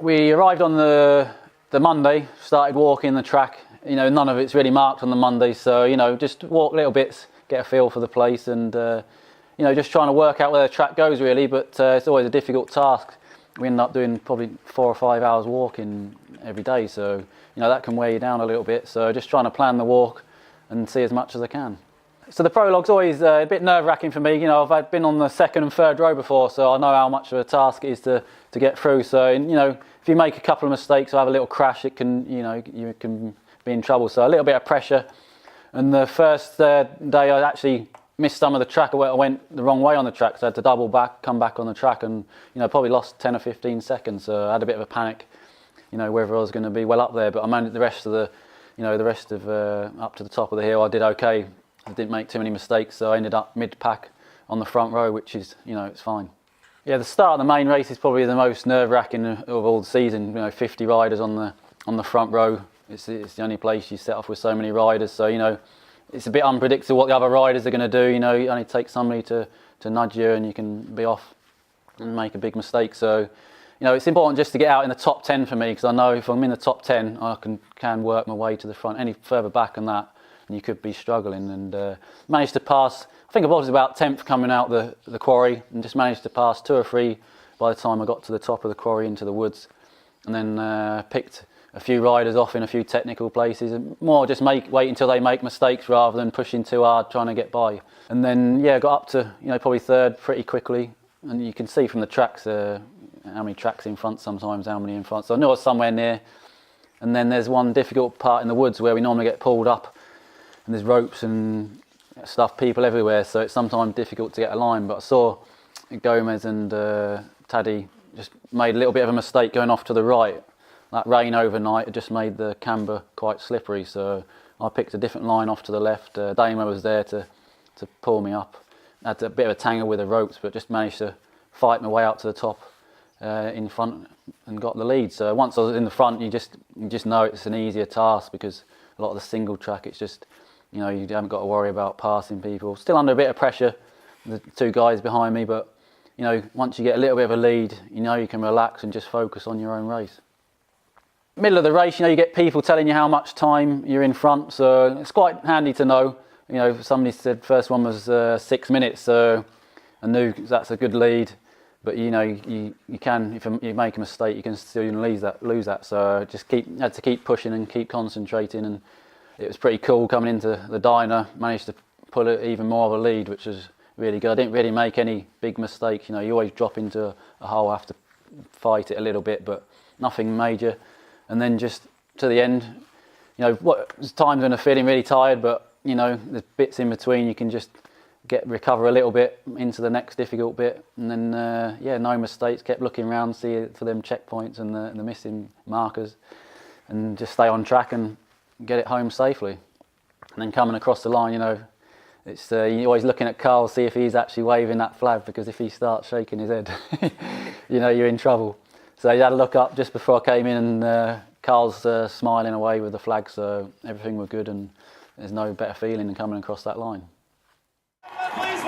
We arrived on the Monday, started walking the track. You know, none of it's really marked on the Monday, so, you know, just walk little bits, get a feel for the place, and, you know, just trying to work out where the track goes really, but it's always a difficult task. We end up doing probably 4 or 5 hours walking every day, so, you know, that can weigh you down a little bit, so just trying to plan the walk and see as much as I can. So the prologue's always a bit nerve-wracking for me. You know, I've been on the second and third row before, so I know how much of a task it is to get through. So, you know, if you make a couple of mistakes or have a little crash, it can, you know, you can be in trouble. So a little bit of pressure. And the first day I actually missed some of the track. I went the wrong way on the track, so I had to double back, come back on the track, and, you know, probably lost 10 or 15 seconds. So I had a bit of a panic, you know, whether I was going to be well up there. But I managed the rest of the, you know, up to the top of the hill. I did okay. I didn't make too many mistakes, so I ended up mid-pack on the front row, which is, you know, it's fine. Yeah, the start of the main race is probably the most nerve-wracking of all the season. You know, 50 riders on the front row. It's the only place you set off with so many riders, so, you know, it's a bit unpredictable what the other riders are going to do. You know, it only takes somebody to nudge you and you can be off and make a big mistake. So, you know, it's important just to get out in the top 10 for me, because I know if I'm in the top 10, I can work my way to the front. Any further back than that, and you could be struggling, and managed to pass. I think I was about 10th coming out the quarry, and just managed to pass 2 or 3 by the time I got to the top of the quarry into the woods, and then picked a few riders off in a few technical places, and more just wait until they make mistakes rather than pushing too hard trying to get by. And then, yeah, got up to, you know, probably third pretty quickly, and you can see from the tracks how many tracks in front sometimes, how many in front. So I knew I was somewhere near. And then there's one difficult part in the woods where we normally get pulled up, and there's ropes and stuff, people everywhere, so it's sometimes difficult to get a line. But I saw Gomez and Taddy just made a little bit of a mistake going off to the right. That rain overnight had just made the camber quite slippery, so I picked a different line off to the left. Damo was there to pull me up. I had a bit of a tangle with the ropes, but just managed to fight my way out to the top in front and got the lead. So once I was in the front, you just know it's an easier task, because a lot of the single track, it's just, you know, you haven't got to worry about passing people. Still under a bit of pressure, the 2 guys behind me, but, you know, once you get a little bit of a lead, you know, you can relax and just focus on your own race. Middle of the race, you know, you get people telling you how much time you're in front, so it's quite handy to know. You know, somebody said first one was 6 minutes, so I knew that's a good lead. But, you know, you can, if you make a mistake, you can still lose that. So just had to keep pushing and keep concentrating, and it was pretty cool coming into the diner. Managed to pull it even more of a lead, which was really good. I didn't really make any big mistakes. You know, you always drop into a hole, have to fight it a little bit, but nothing major. And then just to the end, you know, there's times when I'm feeling really tired, but, you know, there's bits in between you can just recover a little bit into the next difficult bit, and then yeah, no mistakes. Kept looking around, see for them checkpoints and the missing markers, and just stay on track and get it home safely. And then coming across the line, you know, it's you're always looking at Carl, see if he's actually waving that flag, because if he starts shaking his head, you know, you're in trouble. So you had a look up just before I came in, and Carl's smiling away with the flag, so everything was good, and there's no better feeling than coming across that line. Please